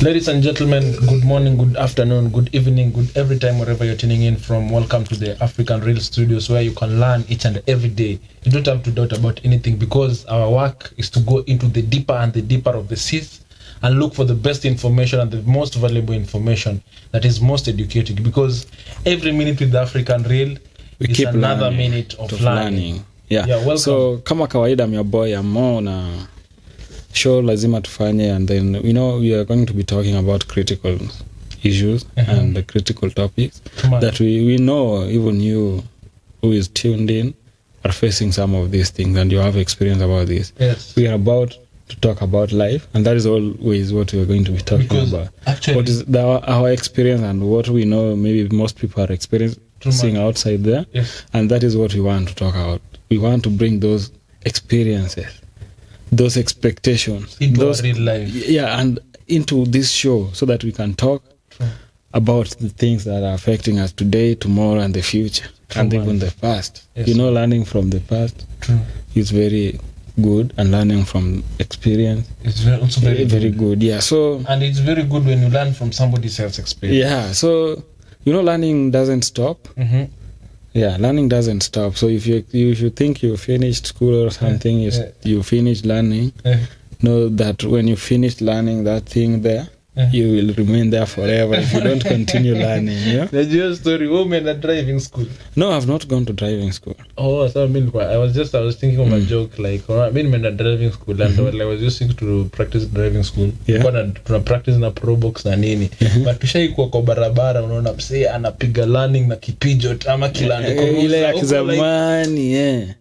Ladies and gentlemen, good morning, good afternoon, good evening, good every time, wherever you're tuning in from. Welcome to the African Real Studios, where you can learn each and every day. You don't have to doubt about anything, because our work is to go into the deeper and the deeper of the seas and look for the best information and the most valuable information that is most educating, because every minute with the African Real is another minute of learning. Yeah, welcome. So kama kawaida, I'm your boy Amo, na show lazima tufanye, and then we are going to be talking about critical issues and the critical topics that we know even you who is tuned in are facing some of these things, and you have experience about this. Yes. We are about to talk about life, and that is always what we are going to be talking about. Actually, what is our experience and what we know maybe most people are experiencing outside there. Yes. And that is what we want to talk about. We want to bring those experiences, those expectations into our real life. Yeah, and into this show, so that we can talk about the things that are affecting us today, tomorrow, and the future, and even the past. Yes. Learning from the past is very good, and learning from experience it's also very good. Yeah, so and it's very good when you learn from somebody else's experience. Yeah, so learning doesn't stop. Yeah, learning doesn't stop. So if you think you finished school or something, you finished learning, know that when you finish learning that thing there, you will remain there forever if you don't continue learning. Yeah. That's your story. Women at driving school. No, I've not gone to driving school. Oh, so I was thinking of a joke, like I've been at driving school, and I was using to practice driving school. Tuna practice na probox na nini. But tushaikuwa kwa barabara, unaona msee anapiga learning na kipijo ama kilande kwa ile ya kizamani.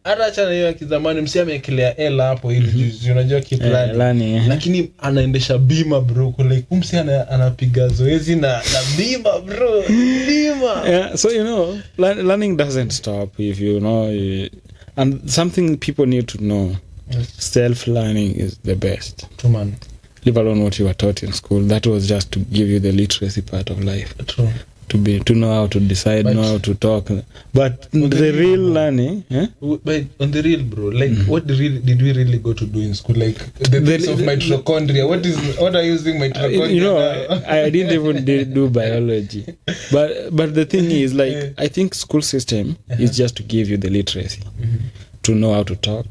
Hata acha hiyo ya kizamani, msee amekelea L hapo ili unajua keep learning. Lakini anaendesha bima bro, like msee anapiga zoezi na bima bro. Bima. Yeah, so learning doesn't stop if and something people need to know. Yes. Self-learning is the best. True, man. Leave alone what you were taught in school. That was just to give you the literacy part of life. True. To know how to decide, know how to talk. But the real learning, But on the real, bro, like what did we really go to do in school? Like the things of mitochondria. What are you using mitochondria? I didn't even do biology. But the thing is, like, I think school system is just to give you the literacy, to know how to talk,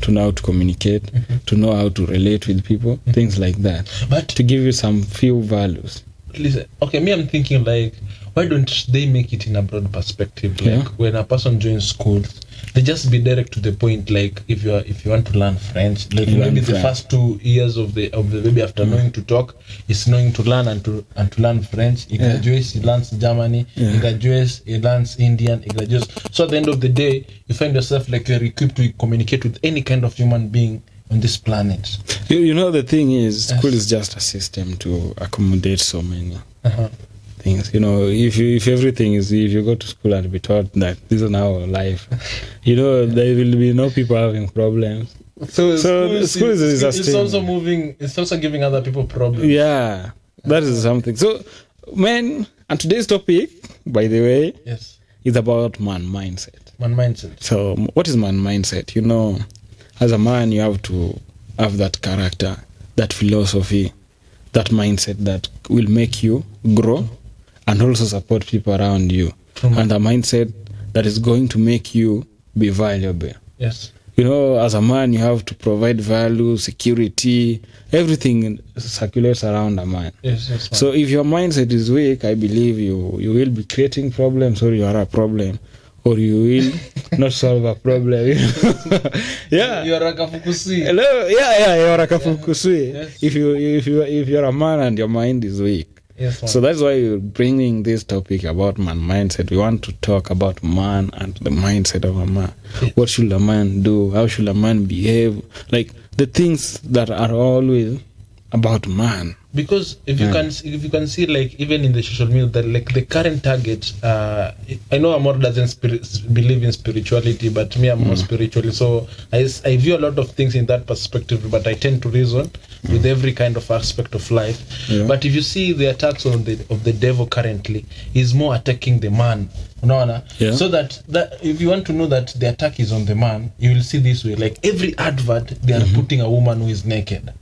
to know how to communicate, to know how to relate with people, things like that. But to give you some few values. Listen, okay, I'm thinking, like, why don't they make it in a broad perspective? Like, when a person joins schools, they just be direct to the point. Like, if you want to learn French, like maybe the first 2 years of the baby, after knowing to talk, is knowing to learn and to learn French. He graduates, he learns Germany. He graduates, he learns Indian. He graduates. So at the end of the day, you find yourself like you're equipped to communicate with any kind of human being on this planet. The thing is, school is just a system to accommodate so many things. If everything is, if you go to school and be taught that this is now life, there will be no people having problems. So school is it's also moving. It's also giving other people problems. Yeah, that is something. So, and today's topic, by the way, is about man mindset. Man mindset. So, what is man mindset? As a man, you have to have that character, that philosophy, that mindset that will make you grow and also support people around you. And a mindset that is going to make you be valuable. Yes. As a man, you have to provide value, security, everything circulates around a man. Yes, so if your mindset is weak, I believe you will be creating problems, or you are a problem. Or you will not solve a problem. Yeah. You're a kafukusui. Hello. Yeah, you're a kafukusui. Yes. If you're a man and your mind is weak. Yes, so that's why we're bringing this topic about man mindset. We want to talk about man and the mindset of a man. Yes. What should a man do? How should a man behave? Like the things that are always about man. Because if you can see, like, even in the social media, that like the current target, I know Amor doesn't believe in spirituality, but me, I'm more spiritually. So I view a lot of things in that perspective, but I tend to reason with every kind of aspect of life. Yeah. But if you see the attacks of the devil currently, he's more attacking the man. So that if you want to know that the attack is on the man, you will see this way. Like every advert, they are putting a woman who is naked.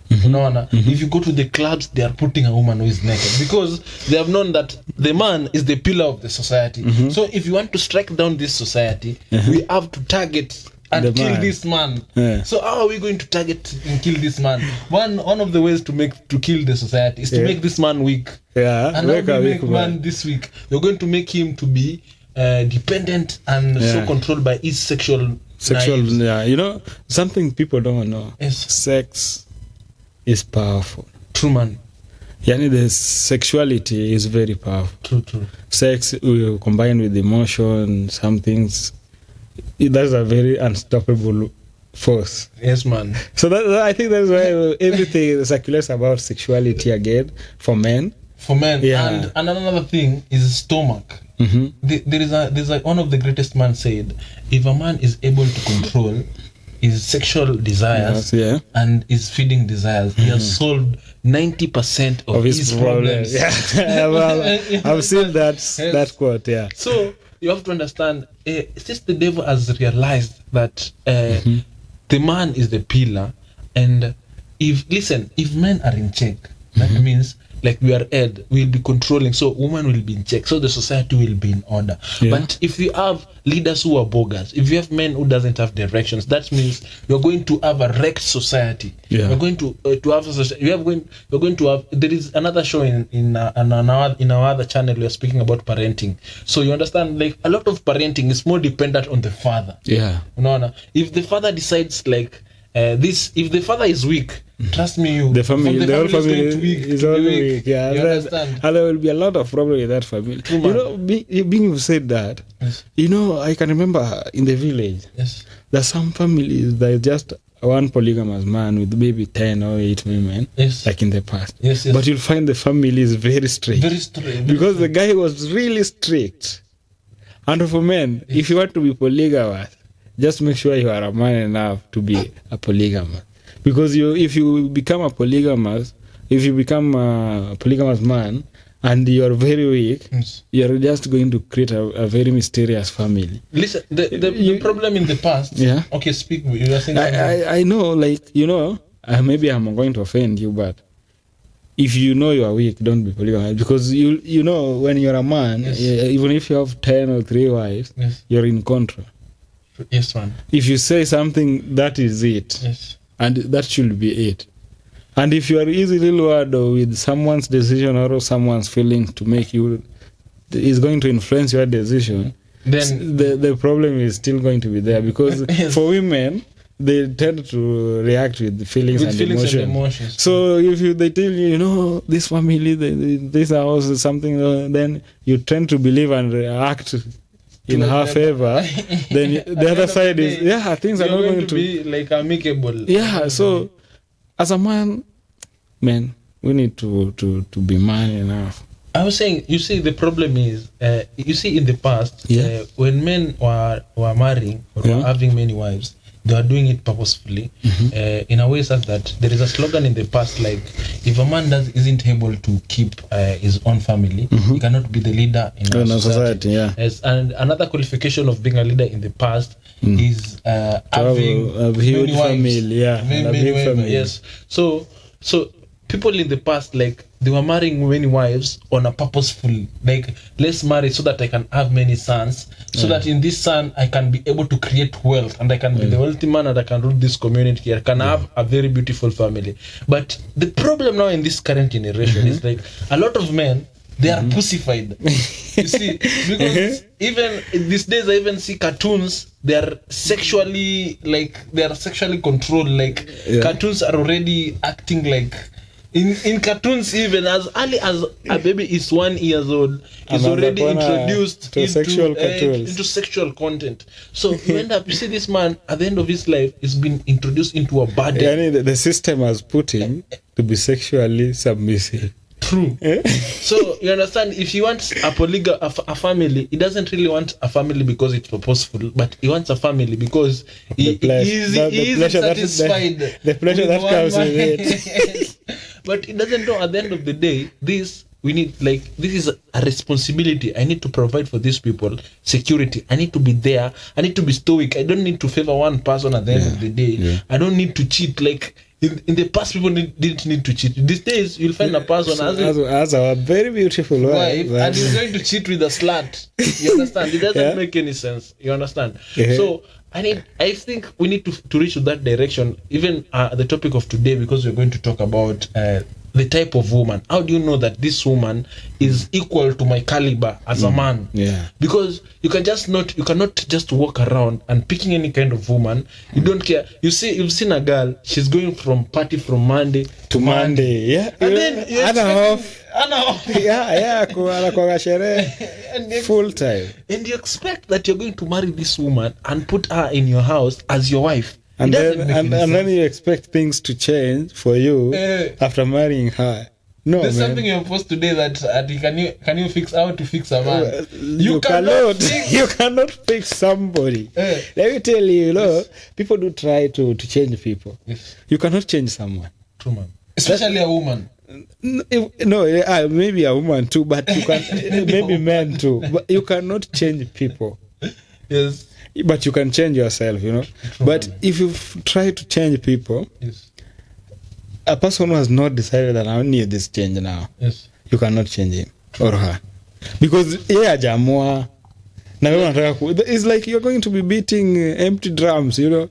Unaona? If you go to the clubs, they are putting a woman who is naked because they have known that the man is the pillar of the society. So if you want to strike down this society, we have to target and The kill man. this man. Yeah. So how are we going to target and kill this man? One of the ways to kill the society is to make this man weak. Yeah, And make how a we weak make man this week? We're going to make him to be dependent and so controlled by his sexual knives. Yeah, you know something people don't know. Yes. Sex is powerful. True, man. Yani the sexuality is very powerful. True. Sex combined with emotion, some things, that's a very unstoppable force. Yes, man. So I think that's why everything circulates about sexuality again for men. For men. Yeah. And another thing is stomach. There's one of the greatest man said, if a man is able to control his sexual desires and his feeding desires, he has solved 90% of his problems. Yeah. Well, I've seen that quote. Yeah. So you have to understand, since the devil has realized that the man is the pillar, and if men are in check, that means like we are head, we'll be controlling, so woman will be in check, so the society will be in order. But if you have leaders who are bogus, if you have men who doesn't have directions, that means you're going to have a wrecked society. You're going to have a society. You're going to have. There is another show in our other channel. We are speaking about parenting. So you understand, like a lot of parenting is more dependent on the father. Yeah. No. If the father decides like this, if the father is weak, trust me, the whole family is all weak. Yeah, you understand? And there will be a lot of problem with that family. True, you know, being said that, you know, I can remember in the village, there's some families that just one polygamous man with maybe 10 or 8 women, like in the past. But you'll find the family is very strict. Because the guy was really strict. And for men, if you want to be polygamous, just make sure you are a man enough to be a polygamous. Because if you become a polygamous man and you are very weak, you are just going to create a very mysterious family. Listen, the problem in the past. Yeah. Okay, speak. You are saying I know, like, you know, maybe I'm going to offend you, but if you know you are weak, don't be polygamous. Because you know, when you're a man, even if you have 10 or 3 wives, you're in control. Yes, man. If you say something, that is it. Yes. And that should be it. And if you are easily lured with someone's decision or someone's feelings to make you, is going to influence your decision, then the problem is still going to be there. Because for women, they tend to react with feelings and emotions. So if they tell you, you know, this family, this house is something, then you tend to believe and act in her favor. Then the other side is things are not going to be like amicable. So as a man, we need to be man enough. I was saying, you see, the problem is, you see, in the past, when men were marrying or were having many wives, they are doing it purposefully, in a way such that there is a slogan in the past like, if a man isn't able to keep his own family, he cannot be the leader in a society. Yes, and another qualification of being a leader in the past is having a huge family. Many family. Yes. So people in the past, like, they were marrying many wives on a purposeful, like, let's marry so that I can have many sons, so that in this son I can be able to create wealth, and I can be the wealthy man, and I can rule this community. I can have a very beautiful family. But the problem now in this current generation is like a lot of men, they are pussified. You see, because even these days I even see cartoons, they are sexually controlled. Like cartoons are already acting like, in cartoons, even as early as a baby is 1 year old, is already introduced into sexual content. So you end up, you see this man at the end of his life is being introduced into a body. The system has put him to be sexually submissive. True. So you understand, if he wants a family, he doesn't really want a family because it's purposeful, but he wants a family because he is satisfied. The pleasure that comes with it. But he doesn't know at the end of the day, this is a responsibility. I need to provide for these people security. I need to be there. I need to be stoic. I don't need to favor one person at the end of the day. I don't need to cheat. Like, in the past, people didn't need to cheat. These days, you'll find a person as our very beautiful wife, and he's going to cheat with a slut. You understand? It doesn't make any sense. You understand? So I think we need to reach to that direction. Even the topic of today, because we're going to talk about the type of woman. How do you know that this woman is equal to my caliber as a man? Yeah. Because you cannot just walk around and picking any kind of woman. You don't care. You've seen a girl, she's going from party from Monday to Monday. Yeah. And then full time. And you expect that you're going to marry this woman and put her in your house as your wife. And then you expect things to change for you after marrying her. No, there's man. Something you post today that can you fix how to fix a man? You cannot fix somebody. Let me tell you, people do try to change people. Yes. You cannot change someone. True, man. Especially a woman. No, maybe a woman too, but you can maybe men too. But you cannot change people. Yes. But you can change yourself, True, but man. If you try to change people, yes. A person who has not decided that I need this change now, yes. You cannot change him or her. Because it's like you're going to be beating empty drums, you will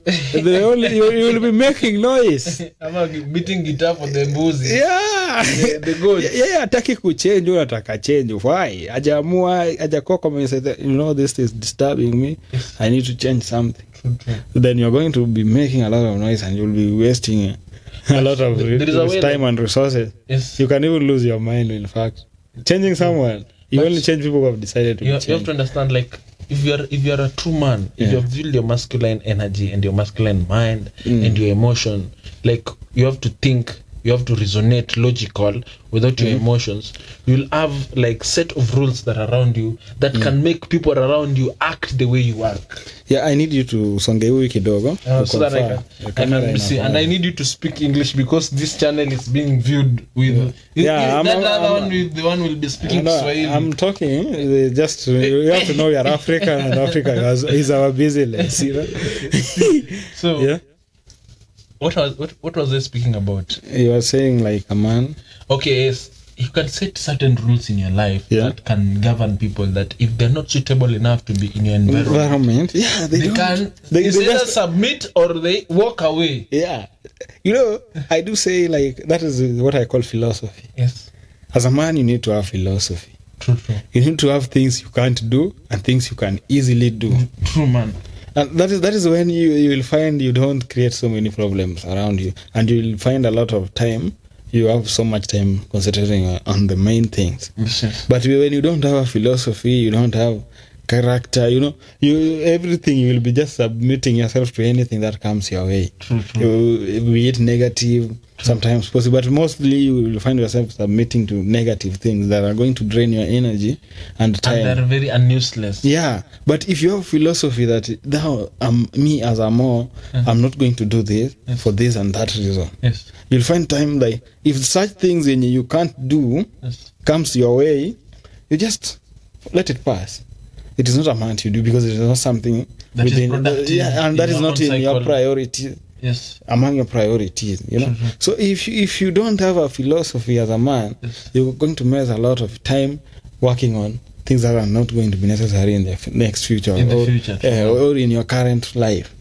be making noise. I'm beating guitar for the boozy. Yeah. The goats. Ataki kuchange, unataka change. Why? Ajakoka when you say that, this is disturbing me. Yes. I need to change something. True. Then you're going to be making a lot of noise and you'll be wasting a lot of time and resources. Yes. You can even lose your mind, in fact. Changing someone. You only change people who have decided to change. You have to understand, like, if you're a true man, if you have built your masculine energy and your masculine mind and your emotion, like, you have to think, you have to resonate logical without your emotions. You'll have like set of rules that are around you that can make people around you act the way you work. Yeah, I need you to songeui kidogo so that I can see, and I need you to speak English because this channel is being viewed with the one will be speaking Swahili. I'm talking just you have to know you're African and Africa is our business, So yeah. What was I speaking about? You were saying like a man. Okay, yes. You can set certain rules in your life that can govern people that if they're not suitable enough to be in your environment, they either submit or they walk away. Yeah. I do say like that is what I call philosophy. Yes. As a man, you need to have philosophy. True. You need to have things you can't do and things you can easily do. True, man. And that is when you will find you don't create so many problems around you, and you will find a lot of time. You have so much time concentrating on the main things. Yes. But when you don't have a philosophy, you don't have character, everything, you will be just submitting yourself to anything that comes your way. True. Be it negative, sometimes positive, but mostly you will find yourself submitting to negative things that are going to drain your energy and time. And they're very useless. Yeah, but if you have philosophy that now me as a more, I'm not going to do this for this and that reason. Yes. You'll find time like if such things you can't do comes your way, you just let it pass. It is not a man to do because it is not something that is productive, and that is not in your priority. Yes. Among your priorities, So if you don't have a philosophy as a man, you're going to miss a lot of time working on things that are not going to be necessary in the next future, or in your current life.